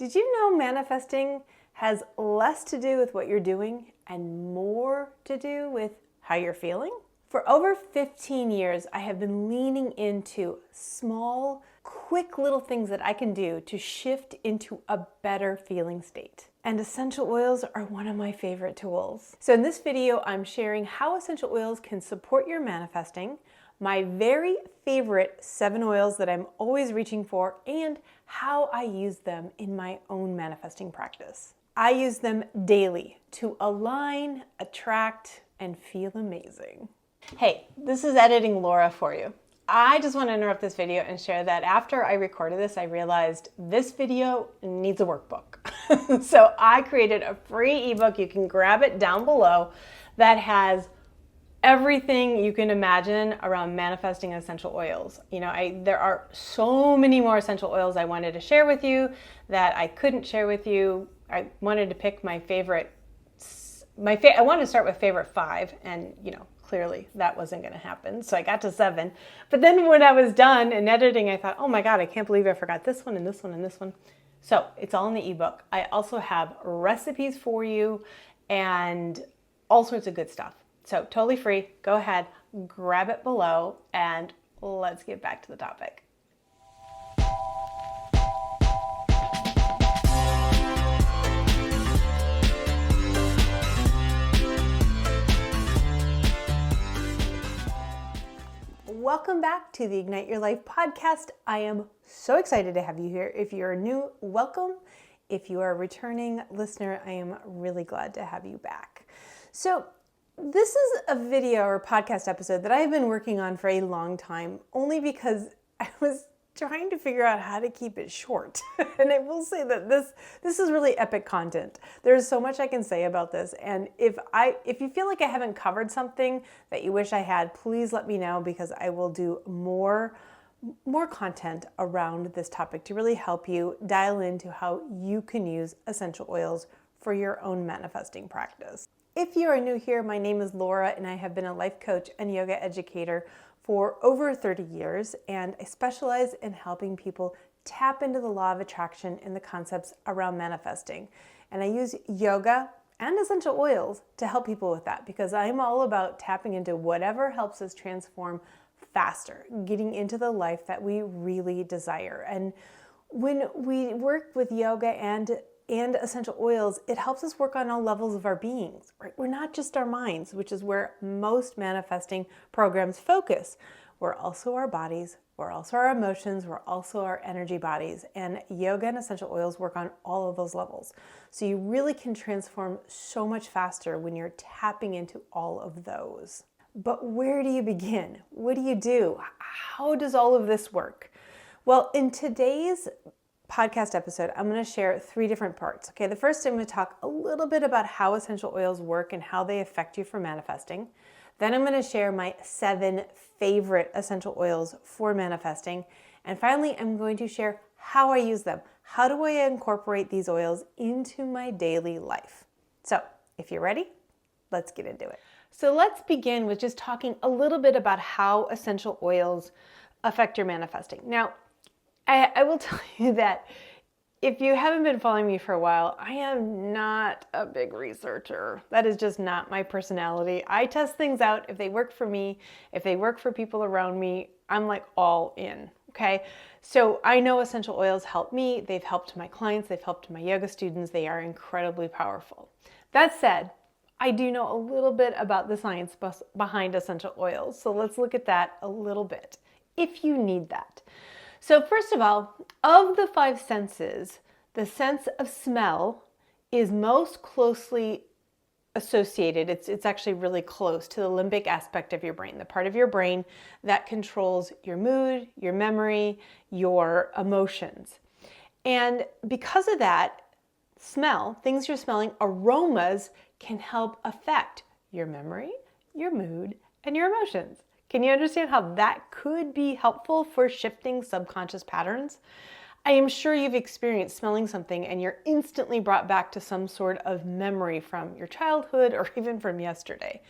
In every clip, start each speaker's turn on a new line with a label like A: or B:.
A: Did you know manifesting has less to do with what you're doing and more to do with how you're feeling? For over 15 years, I have been leaning into small, quick little things that I can do to shift into a better feeling state. And essential oils are one of my favorite tools. So in this video, I'm sharing how essential oils can support your manifesting, my very favorite 7 oils that I'm always reaching for, and how I use them in my own manifesting practice. I use them daily to align, attract, and feel amazing. Hey, this is Editing Laura for you. I just want to interrupt this video and share that after I recorded this, I realized this video needs a workbook. So I created a free ebook. You can grab it down below that has everything you can imagine around manifesting essential oils. You know, there are so many more essential oils I wanted to share with you that I couldn't share with you. I wanted to pick my favorite. I wanted to start with favorite 5, and clearly that wasn't going to happen. So I got to 7. But then when I was done in editing, I thought, oh my God, I can't believe I forgot this one and this one and this one. So it's all in the ebook. I also have recipes for you and all sorts of good stuff. So totally free. Go ahead, grab it below, and let's get back to the topic. Welcome back to the Ignite Your Life podcast. I am so excited to have you here. If you're new, welcome. If you are a returning listener, I am really glad to have you back. So this is a video or podcast episode that I've been working on for a long time, only because I was trying to figure out how to keep it short. And I will say that this is really epic content. There's so much I can say about this. And if you feel like I haven't covered something that you wish I had, please let me know, because I will do more content around this topic to really help you dial into how you can use essential oils for your own manifesting practice. If you are new here, my name is Laura, and I have been a life coach and yoga educator for over 30 years, and I specialize in helping people tap into the law of attraction and the concepts around manifesting. And I use yoga and essential oils to help people with that, because I'm all about tapping into whatever helps us transform faster, getting into the life that we really desire. And when we work with yoga and essential oils, it helps us work on all levels of our beings, right? We're not just our minds, which is where most manifesting programs focus. We're also our bodies, we're also our emotions, we're also our energy bodies. And yoga and essential oils work on all of those levels. So you really can transform so much faster when you're tapping into all of those. But where do you begin? What do you do? How does all of this work? Well, in today's podcast episode, I'm going to share 3 different parts. Okay, the first, I'm going to talk a little bit about how essential oils work and how they affect you for manifesting. Then I'm going to share my 7 favorite essential oils for manifesting. And finally, I'm going to share how I use them. How do I incorporate these oils into my daily life? So if you're ready, let's get into it. So let's begin with just talking a little bit about how essential oils affect your manifesting. Now, I will tell you that if you haven't been following me for a while, I am not a big researcher. That is just not my personality. I test things out. If they work for me, if they work for people around me, I'm like all in, okay? So I know essential oils help me. They've helped my clients. They've helped my yoga students. They are incredibly powerful. That said, I do know a little bit about the science behind essential oils. So let's look at that a little bit, if you need that. So first of all, of the 5 senses, the sense of smell is most closely associated. It's actually really close to the limbic aspect of your brain, the part of your brain that controls your mood, your memory, your emotions. And because of that, smell, things you're smelling, aromas can help affect your memory, your mood, and your emotions. Can you understand how that could be helpful for shifting subconscious patterns? I am sure you've experienced smelling something and you're instantly brought back to some sort of memory from your childhood or even from yesterday,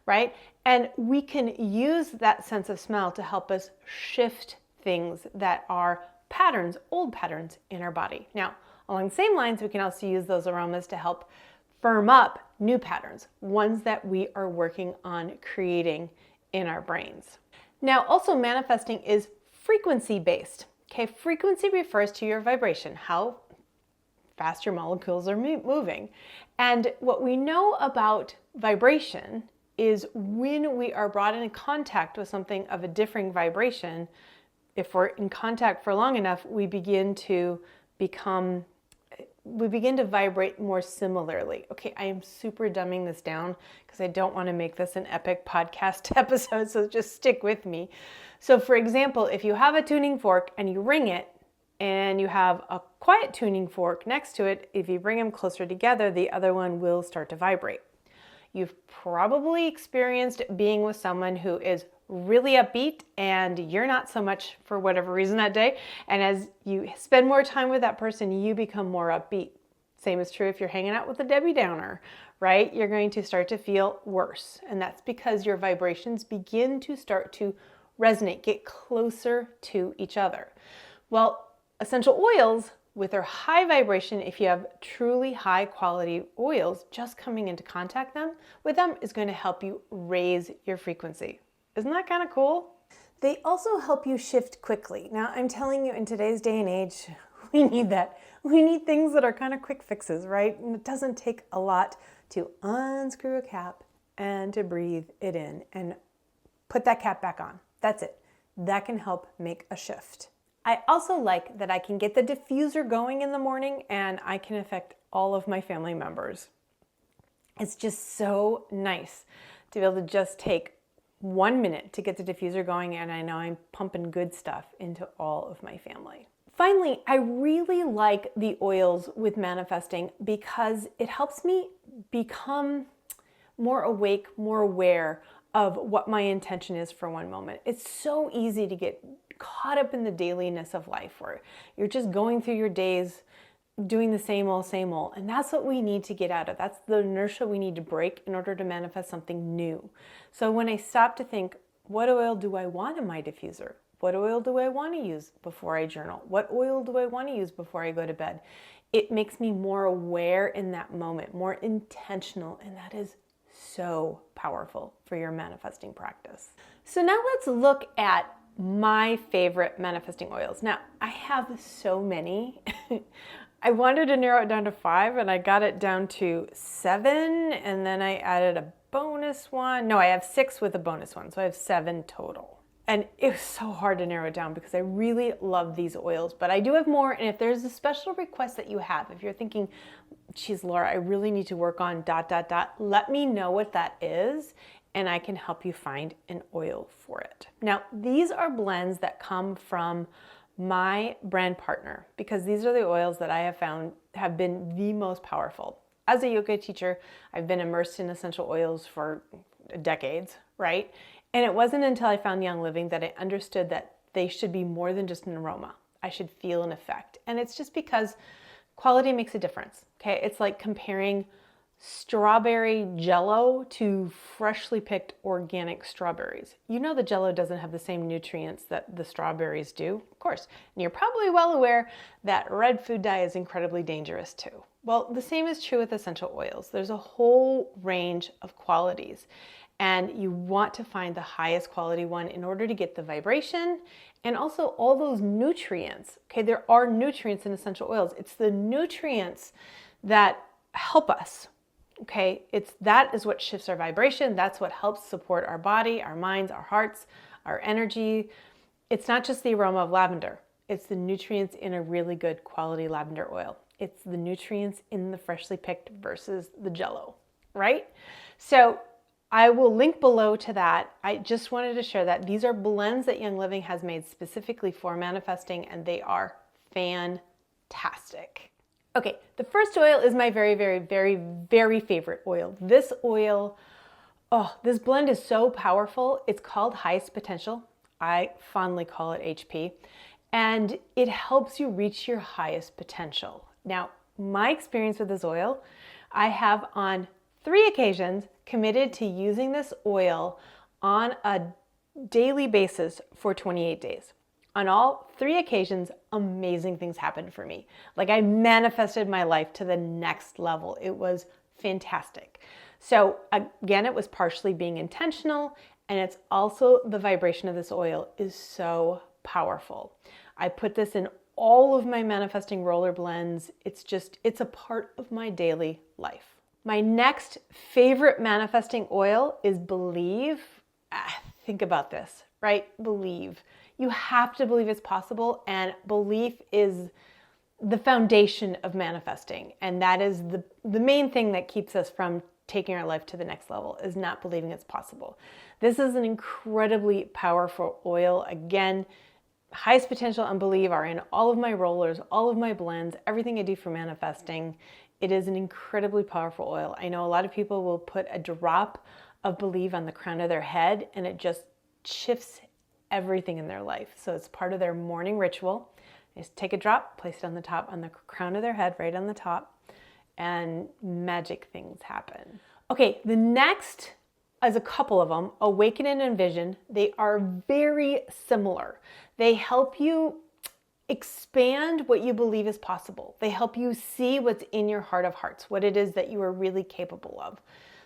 A: right? And we can use that sense of smell to help us shift things that are patterns, old patterns in our body. Now, Along the same lines, we can also use those aromas to help firm up new patterns, ones that we are working on creating in our brains. Now, also manifesting is frequency-based. Okay, frequency refers to your vibration, how fast your molecules are moving. And what we know about vibration is when we are brought in contact with something of a differing vibration, if we're in contact for long enough, we begin to vibrate more similarly. Okay, I am super dumbing this down because I don't want to make this an epic podcast episode, so just stick with me. So for example, if you have a tuning fork and you ring it, and you have a quiet tuning fork next to it, if you bring them closer together, the other one will start to vibrate. You've probably experienced being with someone who is really upbeat and you're not so much for whatever reason that day. And as you spend more time with that person, you become more upbeat. Same is true if you're hanging out with a Debbie Downer, right? You're going to start to feel worse. And that's because your vibrations begin to start to resonate, get closer to each other. Well, essential oils with their high vibration, if you have truly high quality oils, just coming into contact with them is going to help you raise your frequency. Isn't that kind of cool? They also help you shift quickly. Now, I'm telling you, in today's day and age, we need that. We need things that are kind of quick fixes, right? And it doesn't take a lot to unscrew a cap and to breathe it in and put that cap back on. That's it. That can help make a shift. I also like that I can get the diffuser going in the morning and I can affect all of my family members. It's just so nice to be able to just take 1 minute to get the diffuser going, and I know I'm pumping good stuff into all of my family. Finally, I really like the oils with manifesting because it helps me become more awake, more aware of what my intention is for one moment. It's so easy to get caught up in the dailiness of life where you're just going through your days doing the same old, and that's what we need to get out of. That's the inertia we need to break in order to manifest something new. So when I stop to think, what oil do I want in my diffuser? What oil do I want to use before I journal? What oil do I want to use before I go to bed? It makes me more aware in that moment, more intentional, and that is so powerful for your manifesting practice. So now let's look at my favorite manifesting oils. Now, I have so many. I wanted to narrow it down to 5 and I got it down to 7, and then I added a bonus one. No, I have 6 with a bonus one, so I have 7 total. And it was so hard to narrow it down because I really love these oils, but I do have more. And if there's a special request that you have, if you're thinking, geez, Laura, I really need to work on ... let me know what that is, and I can help you find an oil for it. Now, these are blends that come from my brand partner because these are the oils that I have found have been the most powerful. As a yoga teacher, I've been immersed in essential oils for decades, right? And it wasn't until I found Young Living that I understood that they should be more than just an aroma. I should feel an effect. And it's just because quality makes a difference, okay? It's like comparing strawberry jello to freshly picked organic strawberries. You know the jello doesn't have the same nutrients that the strawberries do, of course. And you're probably well aware that red food dye is incredibly dangerous too. Well, the same is true with essential oils. There's a whole range of qualities, and you want to find the highest quality one in order to get the vibration and also all those nutrients. Okay, there are nutrients in essential oils. It's the nutrients that help us. Okay, that is what shifts our vibration. That's what helps support our body, our minds, our hearts, our energy. It's not just the aroma of lavender. It's the nutrients in a really good quality lavender oil. It's the nutrients in the freshly picked versus the jello, right? So I will link below to that. I just wanted to share that these are blends that Young Living has made specifically for manifesting, and they are fantastic. Okay, the first oil is my very, very, very, very favorite oil. This oil, this blend is so powerful. It's called Highest Potential. I fondly call it HP. And it helps you reach your highest potential. Now, my experience with this oil, I have on 3 occasions committed to using this oil on a daily basis for 28 days. On all 3 occasions, amazing things happened for me. Like I manifested my life to the next level. It was fantastic. So again, it was partially being intentional, and it's also the vibration of this oil is so powerful. I put this in all of my manifesting roller blends. It's a part of my daily life. My next favorite manifesting oil is Believe. Think about this, right? Believe. You have to believe it's possible, and belief is the foundation of manifesting. And that is the main thing that keeps us from taking our life to the next level, is not believing it's possible. This is an incredibly powerful oil. Again, highest potential and Believe are in all of my rollers, all of my blends, everything I do for manifesting. It is an incredibly powerful oil. I know a lot of people will put a drop of Believe on the crown of their head, and it just shifts everything in their life. So it's part of their morning ritual. Just take a drop, place it on the top, on the crown of their head, right on the top, and magic things happen. Okay, the next is a couple of them, Awaken and Envision. They are very similar. They help you expand what you believe is possible. They help you see what's in your heart of hearts, what it is that you are really capable of.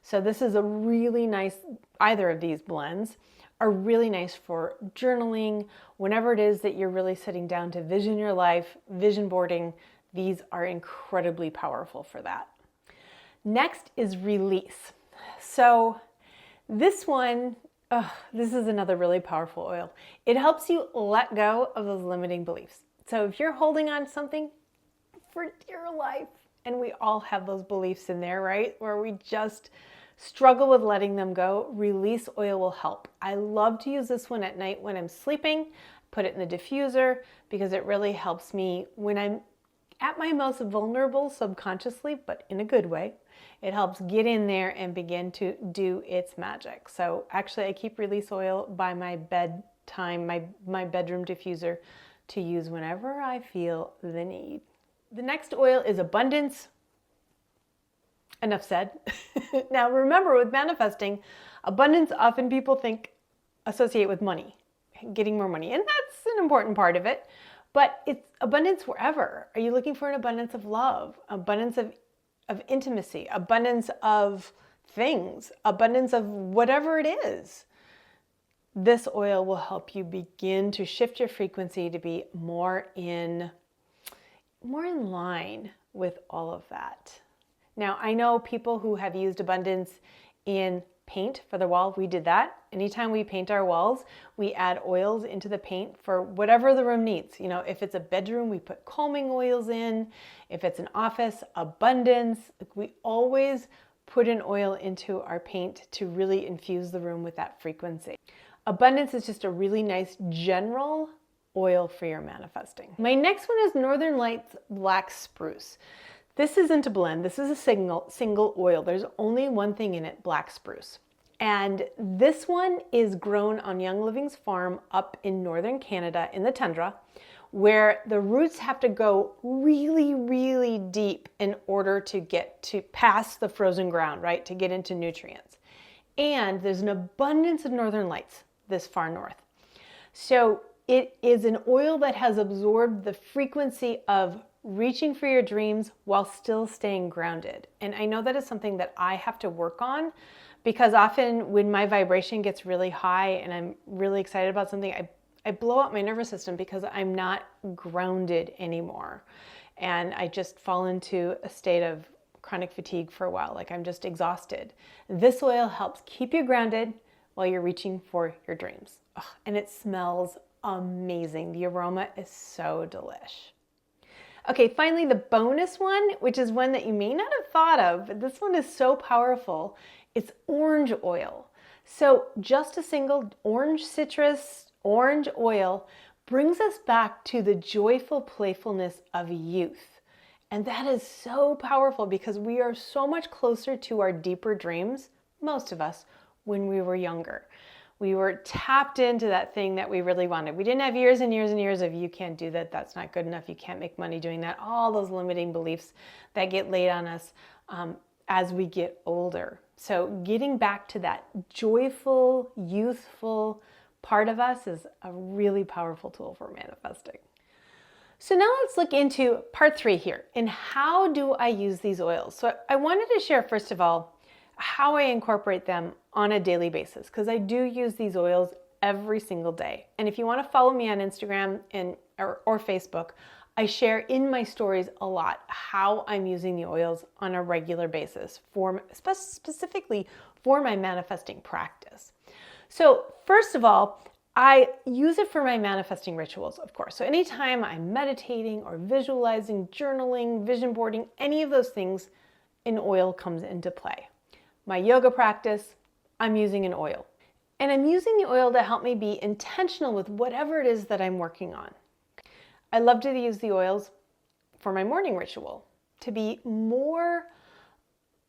A: So this is a really nice, either of these blends are really nice for journaling. Whenever it is that you're really sitting down to vision your life, vision boarding, these are incredibly powerful for that. Next is Release. So this one, this is another really powerful oil. It helps you let go of those limiting beliefs. So if you're holding on to something for dear life, and we all have those beliefs in there, right? Where we just struggle with letting them go, Release oil will help. I love to use this one at night when I'm sleeping, put it in the diffuser, because it really helps me when I'm at my most vulnerable subconsciously, but in a good way. It helps get in there and begin to do its magic. So actually I keep Release oil by my bedtime, my bedroom diffuser, to use whenever I feel the need. The next oil is Abundance. Enough said. Now remember, with manifesting, abundance often people associate with money, getting more money, and that's an important part of it, but it's abundance wherever. Are you looking for an abundance of love, abundance of intimacy, abundance of things, abundance of whatever it is? This oil will help you begin to shift your frequency to be more in line with all of that. Now, I know people who have used abundance in paint for the wall. We did that. Anytime we paint our walls, we add oils into the paint for whatever the room needs. You know, if it's a bedroom, we put calming oils in. If it's an office, abundance. We always put an oil into our paint to really infuse the room with that frequency. Abundance is just a really nice general oil for your manifesting. My next one is Northern Lights Black Spruce. This isn't a blend. This is a single oil. There's only one thing in it, black spruce. And this one is grown on Young Living's farm up in northern Canada in the tundra, where the roots have to go really, really deep in order to get to past the frozen ground, right? To get into nutrients. And there's an abundance of northern lights this far north. So it is an oil that has absorbed the frequency of reaching for your dreams while still staying grounded. And I know that is something that I have to work on, because often when my vibration gets really high and I'm really excited about something, I blow out my nervous system because I'm not grounded anymore. And I just fall into a state of chronic fatigue for a while, like I'm just exhausted. This oil helps keep you grounded while you're reaching for your dreams. And it smells amazing. The aroma is so delish. Okay, finally the bonus one, which is one that you may not have thought of, but this one is so powerful. It's orange oil. So just a single orange citrus, orange oil brings us back to the joyful playfulness of youth. And that is so powerful because we are so much closer to our deeper dreams, most of us, when we were younger. We were tapped into that thing that we really wanted. We didn't have years and years and years of, you can't do that, that's not good enough, you can't make money doing that, all those limiting beliefs that get laid on us as we get older. So getting back to that joyful, youthful, part of us is a really powerful tool for manifesting. So now let's look into part 3 here. And how do I use these oils? So I wanted to share, first of all, how I incorporate them on a daily basis, because I do use these oils every single day. And if you want to follow me on Instagram or Facebook, I share in my stories a lot how I'm using the oils on a regular basis, specifically for my manifesting practice. So first of all, I use it for my manifesting rituals, of course. So anytime I'm meditating or visualizing, journaling, vision boarding, any of those things, an oil comes into play. My yoga practice, I'm using an oil. And I'm using the oil to help me be intentional with whatever it is that I'm working on. I love to use the oils for my morning ritual, to be more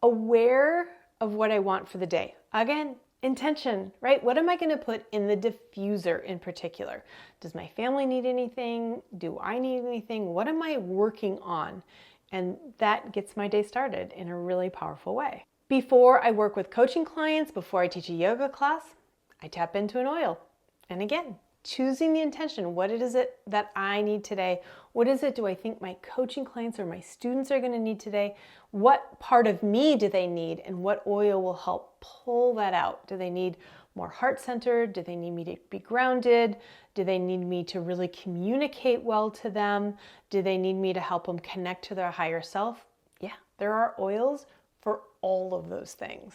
A: aware of what I want for the day. Again, intention, right? What am I going to put in the diffuser in particular? Does my family need anything? Do I need anything? What am I working on? And that gets my day started in a really powerful way. Before I work with coaching clients, before I teach a yoga class, I tap into an oil. And again, choosing the intention. What is it that I need today? What is it do I think my coaching clients or my students are going to need today? What part of me do they need? And what oil will help pull that out? Do they need more heart-centered? Do they need me to be grounded? Do they need me to really communicate well to them? Do they need me to help them connect to their higher self? Yeah, there are oils for all of those things.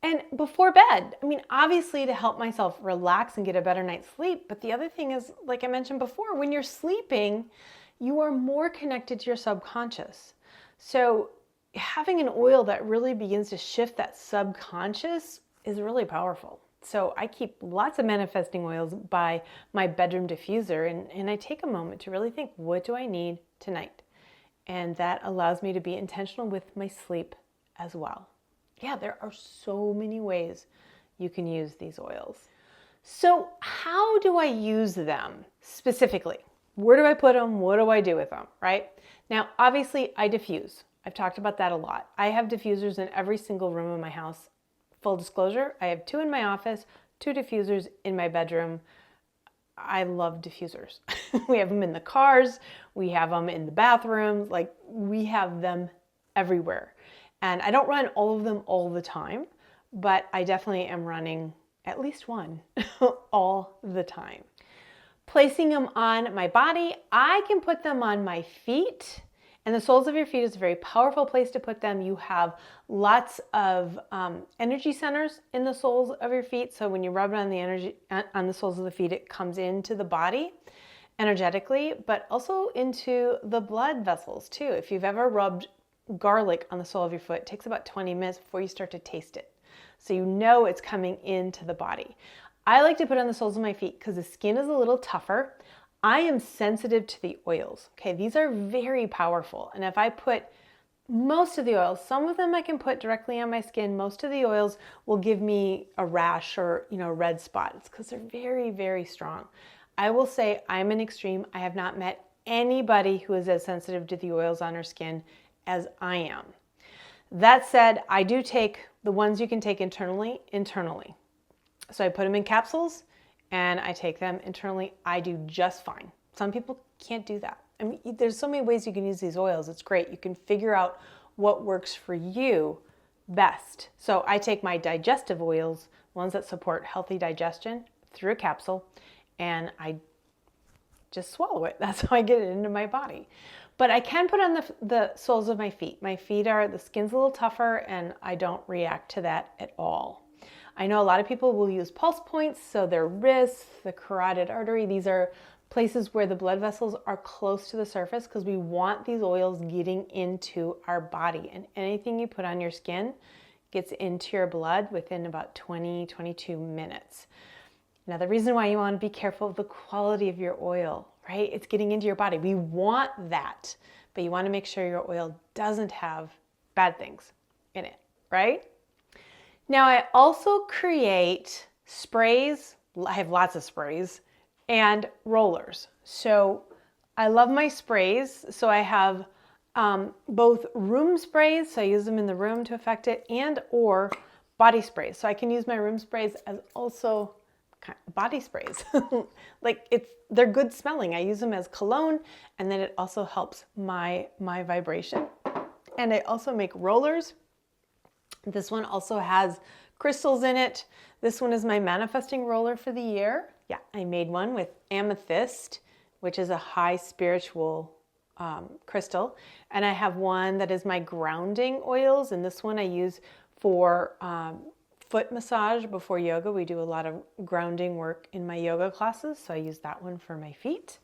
A: And before bed, I mean, obviously to help myself relax and get a better night's sleep. But the other thing is, like I mentioned before, when you're sleeping, you are more connected to your subconscious. So having an oil that really begins to shift that subconscious is really powerful. So I keep lots of manifesting oils by my bedroom diffuser, and I take a moment to really think, what do I need tonight? And that allows me to be intentional with my sleep as well. Yeah, there are so many ways you can use these oils. So how do I use them specifically? Where do I put them? What do I do with them, right? Now, obviously I diffuse. I've talked about that a lot. I have diffusers in every single room in my house. Full disclosure, I have 2 in my office, 2 diffusers in my bedroom. I love diffusers. We have them in the cars. We have them in the bathrooms. Like, we have them everywhere. And I don't run all of them all the time, but I definitely am running at least one all the time. Placing them on my body, I can put them on my feet, and the soles of your feet is a very powerful place to put them. You have lots of energy centers in the soles of your feet, so when you rub it on the soles of the feet, it comes into the body energetically, but also into the blood vessels too. If you've ever rubbed garlic on the sole of your foot, it takes about 20 minutes before you start to taste it. So you know it's coming into the body. I like to put on the soles of my feet because the skin is a little tougher. I am sensitive to the oils. Okay, these are very powerful. And if I put most of the oils, some of them I can put directly on my skin. Most of the oils will give me a rash or, red spot. It's because they're very, very strong. I will say I'm an extreme. I have not met anybody who is as sensitive to the oils on her skin as I am. That said, I do take the ones you can take internally. So I put them in capsules and I take them internally. I do just fine. Some people can't do that. I mean, there's so many ways you can use these oils. It's great. You can figure out what works for you best. So I take my digestive oils, ones that support healthy digestion, through a capsule, and I just swallow it. That's how I get it into my body. But I can put on the soles of my feet. My feet the skin's a little tougher, and I don't react to that at all. I know a lot of people will use pulse points, so their wrists, the carotid artery, these are places where the blood vessels are close to the surface because we want these oils getting into our body. And anything you put on your skin gets into your blood within about 22 minutes. Now, the reason why you want to be careful of the quality of your oil, right? It's getting into your body. We want that, but you want to make sure your oil doesn't have bad things in it, right? Now, I also create sprays. I have lots of sprays and rollers. So I love my sprays. So I have both room sprays, so I use them in the room to affect it, and or body sprays. So I can use my room sprays as also body sprays. They're good smelling. I use them as cologne, and then it also helps my vibration. And I also make rollers. This one also has crystals in it. This one is my manifesting roller for the year. Yeah, I made one with amethyst, which is a high spiritual crystal. And I have one that is my grounding oils. And this one I use for foot massage before yoga. We do a lot of grounding work in my yoga classes. So I use that one for my feet.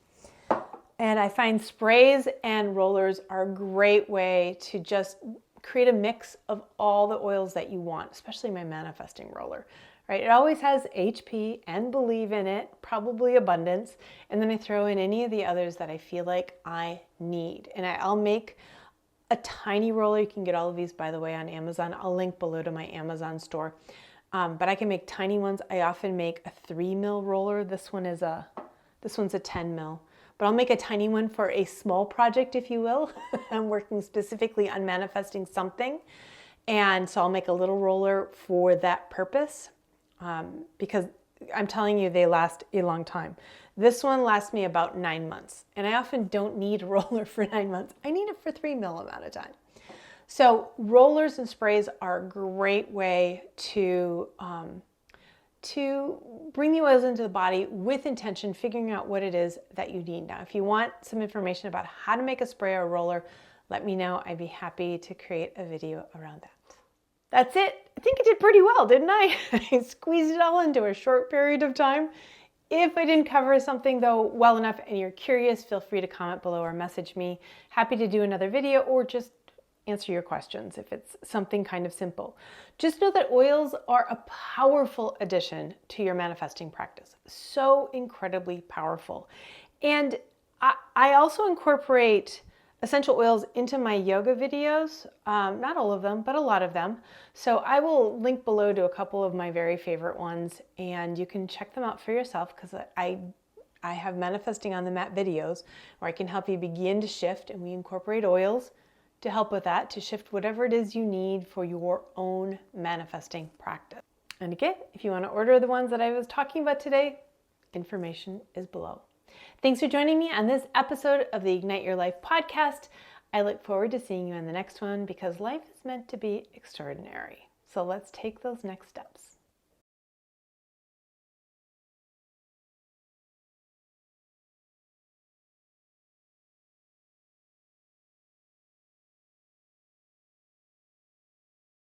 A: And I find sprays and rollers are a great way to just create a mix of all the oils that you want, especially my manifesting roller, right? It always has HP and believe in it, probably abundance. And then I throw in any of the others that I feel like I need. And I'll make a tiny roller. You can get all of these, by the way, on Amazon. I'll link below to my Amazon store. But I can make tiny ones. I often make a 3 mil roller. This one's a 10 mil. But I'll make a tiny one for a small project, if you will. I'm working specifically on manifesting something. And so I'll make a little roller for that purpose because I'm telling you, they last a long time. This one lasts me about 9 months. And I often don't need a roller for 9 months. I need it for 3 mil amount of time. So rollers and sprays are a great way to bring the oils into the body with intention, figuring out what it is that you need. Now, if you want some information about how to make a spray or a roller, let me know. I'd be happy to create a video around that. That's it. I think I did pretty well, didn't I? I squeezed it all into a short period of time. If I didn't cover something though well enough and you're curious, feel free to comment below or message me. Happy to do another video or just answer your questions if it's something kind of simple. Just know that oils are a powerful addition to your manifesting practice. So incredibly powerful. And I also incorporate essential oils into my yoga videos. Not all of them, but a lot of them. So I will link below to a couple of my very favorite ones and you can check them out for yourself because I have manifesting on the mat videos where I can help you begin to shift, and we incorporate oils to help with that, to shift whatever it is you need for your own manifesting practice. And again, if you want to order the ones that I was talking about today, information is below. Thanks for joining me on this episode of the Ignite Your Life podcast. I look forward to seeing you on the next one because life is meant to be extraordinary. So let's take those next steps.